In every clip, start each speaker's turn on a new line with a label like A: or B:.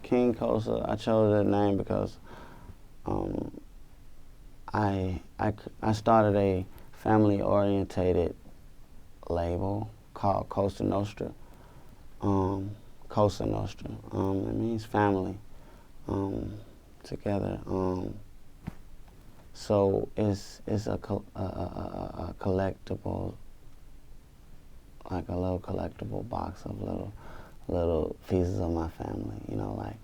A: King Cosa, I chose that name because I started a family-orientated label called CosaNostra. CosaNostra. It means family together. So it's a collectible, like a little collectible box of little pieces of my family. You know, like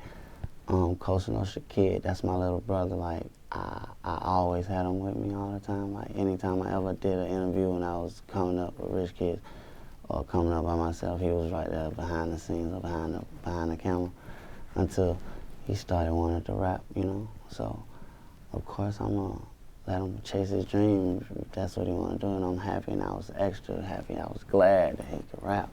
A: CosaNostra Kid. That's my little brother. Like I always had him with me all the time. Like anytime I ever did an interview when I was coming up with Rich Kids or coming up by myself, he was right there behind the scenes or behind the camera until he started wanting to rap. You know, so. Of course, I'm gonna let him chase his dream if that's what he wanna do, and I'm happy, and I was extra happy. I was glad that he could rap,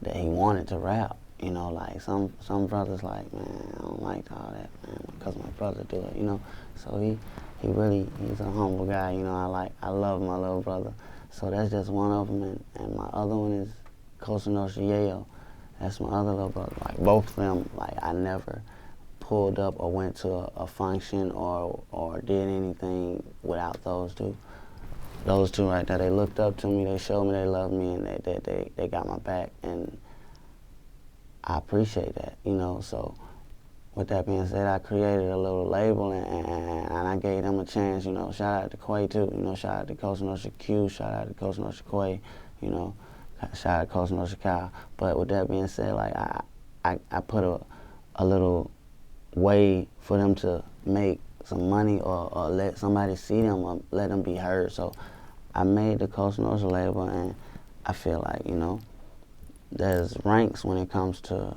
A: that he wanted to rap. You know, like some brothers like, man, I don't like all that, man, because my brother do it. You know, so he's a humble guy. You know, I love my little brother. So that's just one of them, and my other one is CosaNostra Yayo. That's my other little brother. Like both of them, like I never pulled up or went to a function or did anything without those two. Those two right there, they looked up to me, they showed me they loved me, and they got my back, and I appreciate that, you know. So with that being said, I created a little label, and I gave them a chance, you know. Shout out to Quay too, you know, shout out to CosaNostra Q, shout out to CosaNostra Quay, you know, shout out to CosaNostra Kyle. But with that being said, like I put a little way for them to make some money or let somebody see them or let them be heard. So I made the CosaNostra label, and I feel like, you know, there's ranks when it comes to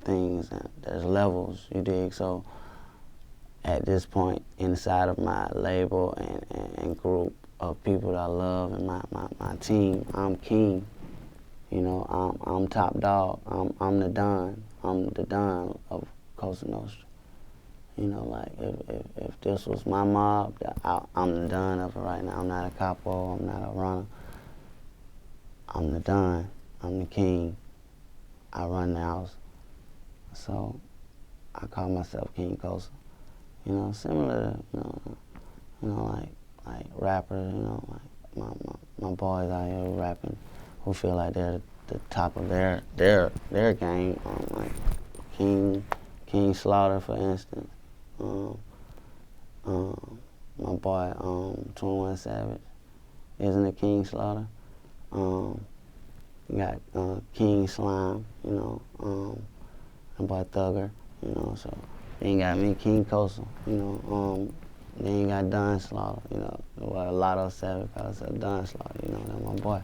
A: things, and there's levels, you dig? So at this point inside of my label and group of people that I love and my team, I'm king. You know, I'm top dog. I'm the Don. I'm the Don of CosaNostra. You know, like if this was my mob, I'm the Don of it right now. I'm not a capo, I'm not a runner. I'm the Don, I'm the king. I run the house. So I call myself King Cosa. You know, similar to, you know, like rappers, you know, like my boys out here who rapping, who feel like they're the top of their game, like King Slaughter, for instance. My boy 21 Savage, isn't it King Slaughter? You got King Slime, you know, my boy Thugger, you know. So then you got me, King Cosa, you know. Then you got Don Slaughter, you know, what a lot of Savage calls Don Slaughter, you know, that's my boy.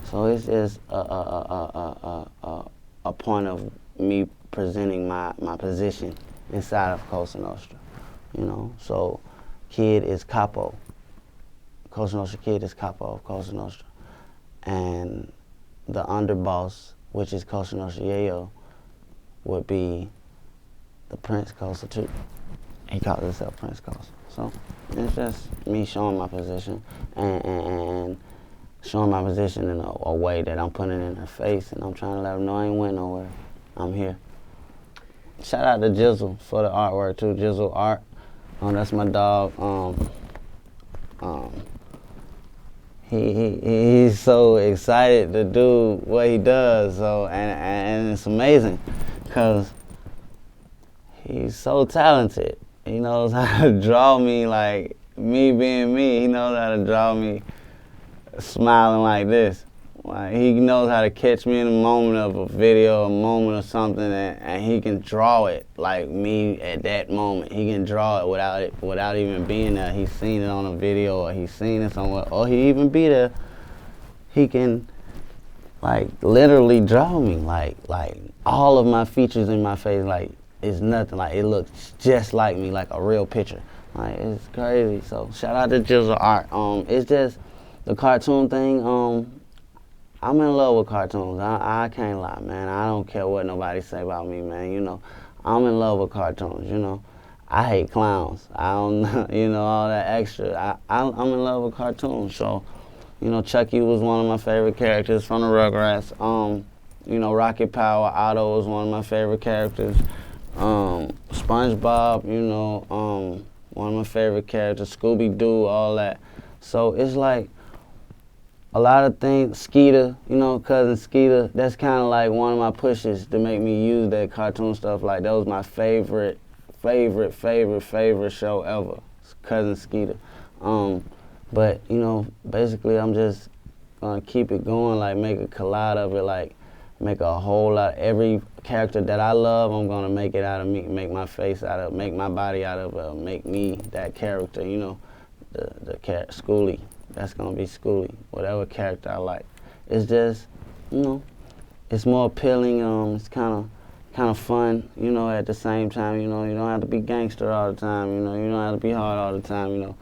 A: So it's just a point of me presenting my position inside of CosaNostra, you know. So Kid is capo. CosaNostra Kid is capo of CosaNostra. And the underboss, which is CosaNostra Yayo, would be the Prince Cosa too. He calls himself Prince Cosa. So it's just me showing my position and showing my position in a way that I'm putting it in her face, and I'm trying to let her know I ain't went nowhere. I'm here. Shout out to Jizzle for the artwork too. Jizzle Art. That's my dog. He's so excited to do what he does. So and it's amazing, cause he's so talented. He knows how to draw me, like me being me. He knows how to draw me smiling like this. Like, he knows how to catch me in a moment of a video, a moment of something, and he can draw it like me at that moment. He can draw it without even being there. He's seen it on a video, or he's seen it somewhere, or he even be there. He can like literally draw me, like all of my features in my face, like it's nothing. Like it looks just like me, like a real picture. Like it's crazy. So shout out to Jizzle Art. It's just the cartoon thing. I'm in love with cartoons. I can't lie, man. I don't care what nobody say about me, man. You know, I'm in love with cartoons. You know, I hate clowns. I don't, you know, all that extra. I'm in love with cartoons. So, you know, Chucky was one of my favorite characters from the Rugrats. You know, Rocket Power, Otto was one of my favorite characters. SpongeBob, you know, one of my favorite characters, Scooby-Doo, all that. So it's like a lot of things, Skeeter, you know, Cousin Skeeter, that's kind of like one of my pushes to make me use that cartoon stuff. Like, that was my favorite show ever, Cousin Skeeter. But, you know, basically I'm just gonna keep it going, like make a collage of it, like make a whole lot, every character that I love, I'm gonna make it out of me, make my face out of, make my body out of it, make me that character, you know, the Skooly. That's gonna be Skooly, whatever character I like. It's just, you know, it's more appealing. It's kind of fun, you know. At the same time, you know, you don't have to be gangster all the time. You know, you don't have to be hard all the time. You know,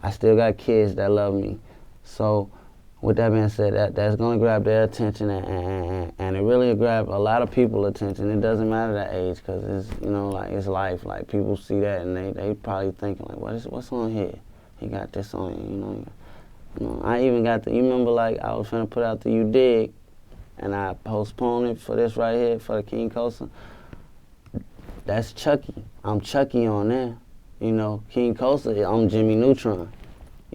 A: I still got kids that love me. So, with that being said, that's gonna grab their attention, and it really grab a lot of people's attention. It doesn't matter that age, cause it's, you know, like it's life. Like people see that and they probably thinking like, what's on here? He got this on, you know. You know, I even got you remember, like, I was finna put out the You Dig, and I postponed it for this right here, for the King Cosa. That's Chucky. I'm Chucky on there. You know, King Cosa, I'm Jimmy Neutron.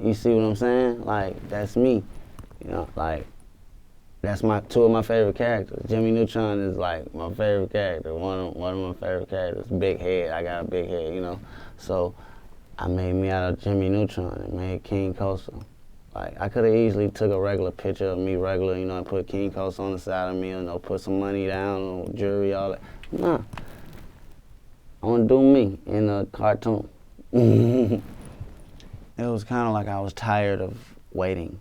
A: You see what I'm saying? Like, that's me. You know, like, that's two of my favorite characters. Jimmy Neutron is, like, my favorite character, one of my favorite characters. Big head, I got a big head, you know. So, I made me out of Jimmy Neutron and made King Cosa. Like, I could have easily took a regular picture of me regular, you know, and put King Cosa on the side of me, you know, put some money down, jewelry, all that. Nah. I want to do me in a cartoon. It was kind of like I was tired of waiting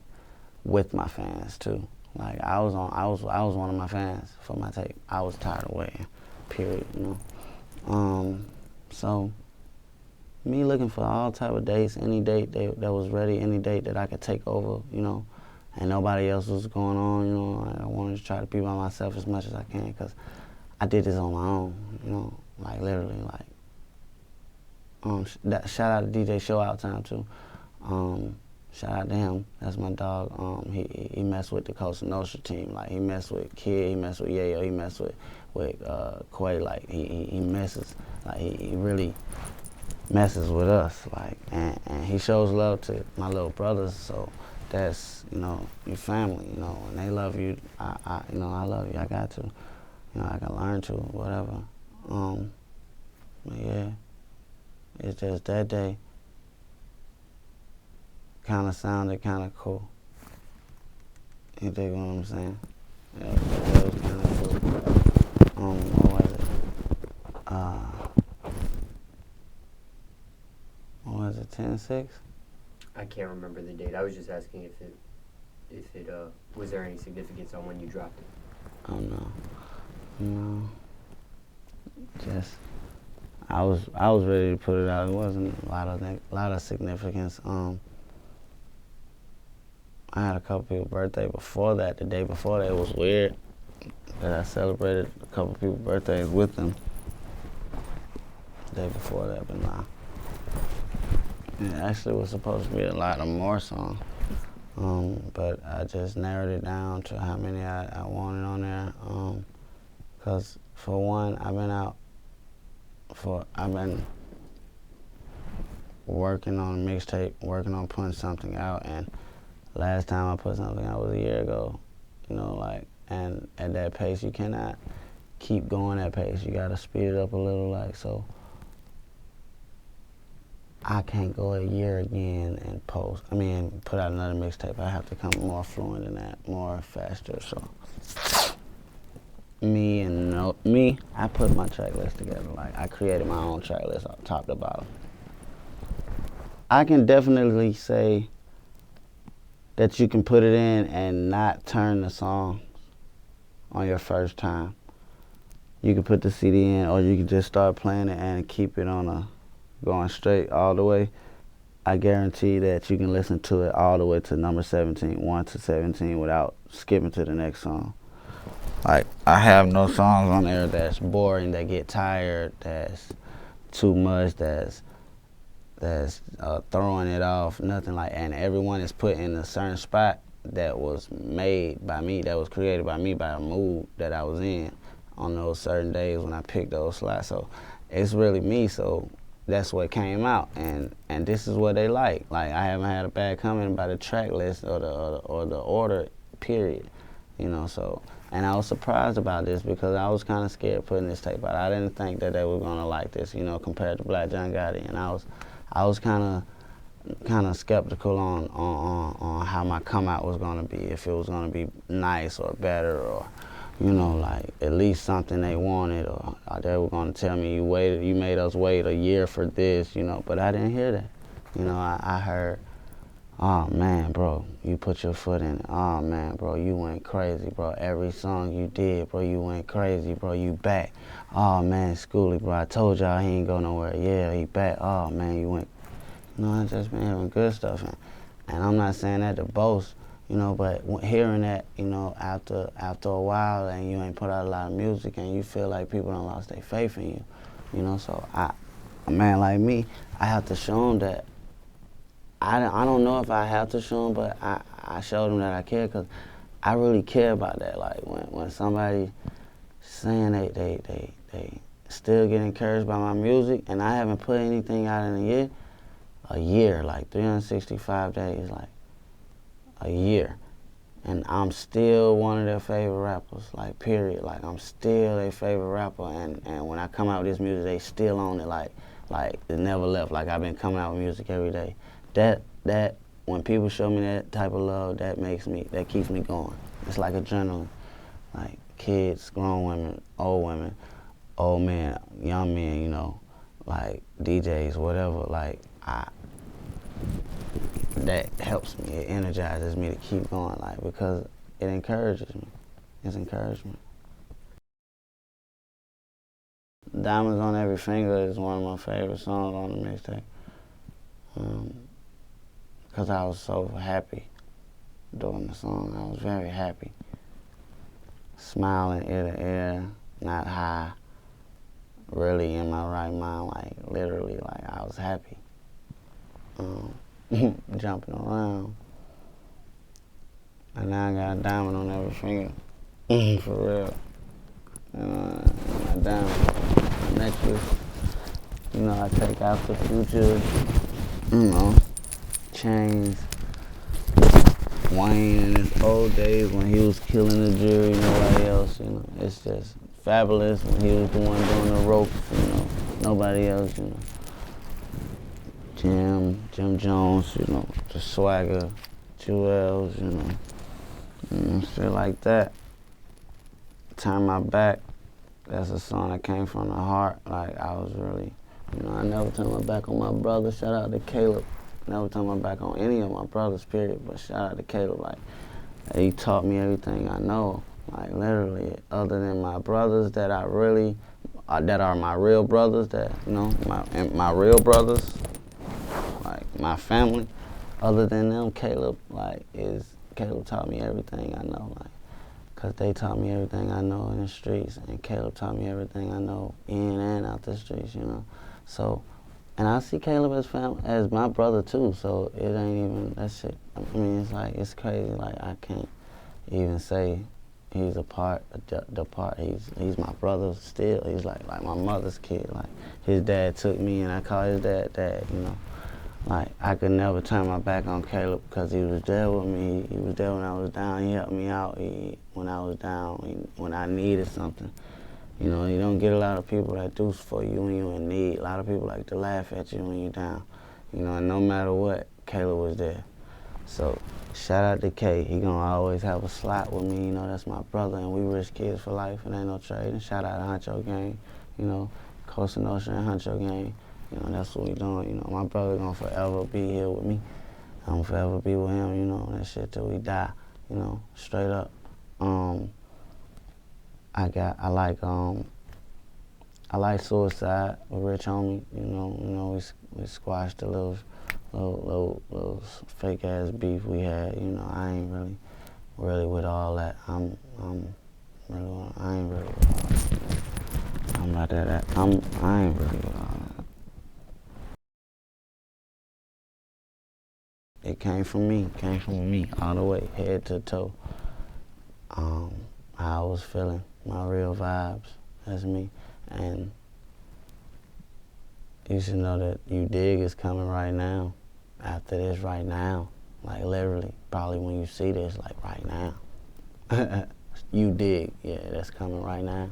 A: with my fans, too. Like, I was one of my fans for my tape. I was tired of waiting, period, you know. So, me looking for all type of dates, any date that was ready, any date that I could take over, you know, and nobody else was going on, you know. I wanted to try to be by myself as much as I can, because I did this on my own, you know, like literally, like, shout out to DJ Show Out Time, too. Shout out to him, that's my dog. He messed with the CosaNostra team, like, he messed with Kid, he messed with Yayo, he messed with Quay, like, he messes, like, he really messes with us, like, and he shows love to my little brothers, so that's, you know, your family, you know, and they love you. You know, I love you. I got to, you know, I can learn to, whatever. But yeah, it's just that day kind of sounded kind of cool. You dig what I'm saying? Yeah, it was kind of cool. What was it? What was it, 10-6?
B: I can't remember the date. I was just asking if it was there any significance on when you dropped it?
A: Oh no. No. Just I was ready to put it out. It wasn't a lot of significance. I had a couple people's birthday before that. The day before that, it was weird that I celebrated a couple people's birthdays with them. The day before that, but nah. It actually was supposed to be a lot of more songs, but I just narrowed it down to how many I wanted on there. Cause for one, I've been working on a mixtape, working on putting something out, and last time I put something out was a year ago. You know, like, and at that pace, you cannot keep going at pace. You gotta speed it up a little, like, so. I can't go a year again and put out another mixtape. I have to come more fluent in that, more faster. So I put my track list together. Like, I created my own track list, top to bottom. I can definitely say that you can put it in and not turn the song on your first time. You can put the CD in, or you can just start playing it and keep it on going straight all the way. I guarantee that you can listen to it all the way to number 17, 1 to 17, without skipping to the next song. Like, I have no songs on there that's boring, that get tired, that's too much, that's throwing it off, nothing like. And everyone is put in a certain spot that was made by me, that was created by me, by a mood that I was in on those certain days when I picked those slots. So it's really me, so that's what came out, and this is what they like. Like, I haven't had a bad comment about the track list or the order, period. You know, so, and I was surprised about this because I was kind of scared putting this tape out. I didn't think that they were gonna like this, you know, compared to Black John Gotti, and I was kind of skeptical on how my come out was gonna be, if it was gonna be nice or better, or, you know, like at least something they wanted, or they were gonna tell me you made us wait a year for this, you know. But I didn't hear that. You know, I heard, oh man, bro, you put your foot in it. Oh man, bro, you went crazy, bro. Every song you did, bro, you went crazy, bro. You back. Oh man, Skooly, bro, I told y'all he ain't go nowhere. Yeah, he back. Oh man, you went. You know, I just been hearing good stuff, and I'm not saying that to boast, you know, but hearing that, you know, after a while, and you ain't put out a lot of music, and you feel like people done lost their faith in you, you know. So a man like me, I have to show him that. I don't know if I have to show him, but I showed him that I care, because I really care about that. Like, when somebody saying they still get encouraged by my music, and I haven't put anything out in a year, like 365 days, like a year, and I'm still one of their favorite rappers, like, period. Like, I'm still their favorite rapper, and when I come out with this music, they still on it, like it never left. Like, I've been coming out with music every day. That when people show me that type of love, that keeps me going. It's like adrenaline. Like, kids, grown women, old men, young men, you know, like DJs, whatever. Like, that helps me. It energizes me to keep going, like, because it encourages me. It's encouragement. Diamonds on Every Finger is one of my favorite songs on the mixtape. Because I was so happy doing the song. I was very happy. Smiling ear to ear, not high, really in my right mind, like, literally, like, I was happy. Jumping around. And now I got a diamond on every finger. For real. My diamond necklace. You know, I take out the future, you know, chains. Wayne in his old days when he was killing the jury, nobody else, you know. It's just fabulous when he was the one doing the ropes, you know. Nobody else, you know. Jim Jones, you know, the swagger, Jewels, you know. Shit like that. Turn My Back, that's a song that came from the heart. Like, I was really, you know, I never turned my back on my brother. Shout out to Caleb. Never turned my back on any of my brothers, period. But shout out to Caleb. Like, he taught me everything I know. Like, literally, other than my brothers that I really, that are my real brothers, that, you know, my real brothers, like, my family. Other than them, Caleb taught me everything I know. Like, because they taught me everything I know in the streets, and Caleb taught me everything I know in and out the streets, you know. So, and I see Caleb as my brother too, so it ain't even, that shit, I mean, it's like, it's crazy. Like, I can't even say he's he's my brother still. He's like my mother's kid. Like, his dad took me, and I call his dad, you know. Like, I could never turn my back on Caleb, because he was there with me. He was there when I was down. He helped me out when I was down, when I needed something. You know, you don't get a lot of people that do for you when you're in need. A lot of people like to laugh at you when you're down. You know, and no matter what, Caleb was there. So, shout out to K. He gonna always have a slot with me. You know, that's my brother, and we rich kids for life. It ain't no trading. Shout out to Huncho Gang. You know, CosaNostra and Huncho Gang. You know, that's what we doing. You know, my brother gonna forever be here with me. I'm gonna forever be with him. You know, that shit till we die. You know, straight up. I like Suicide with Rich Homie. You know, we squashed the little fake ass beef we had. You know, I ain't really with all that. I ain't really with all that. I'm not that. I ain't really with all that. It came from me all the way, head to toe. How I was feeling, my real vibes, that's me. And you should know that You Dig is coming right now. After this, right now. Like literally, probably when you see this, like right now. You Dig, yeah, that's coming right now.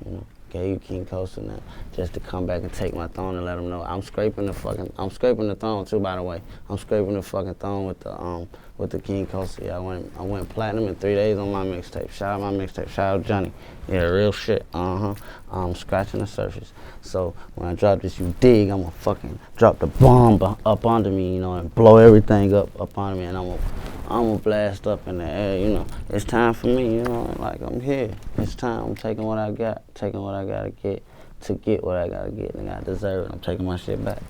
A: You know, gave you King Cosa now, just to come back and take my throne and let them know I'm scraping the throne too. By the way, I'm scraping the fucking throne with the King Cosa. Yeah, I went platinum in 3 days on my mixtape. Shout out my mixtape. Shout out Johnny. Yeah, real shit. I'm scratching the surface. So when I drop this You Dig, I'm gonna fucking drop the bomb up under me, you know, and blow everything up under me, and I'm gonna blast up in the air, you know. It's time for me, you know, like I'm here. It's time. I'm taking what I got, taking what I gotta get to get what I gotta get, and I deserve it. I'm taking my shit back.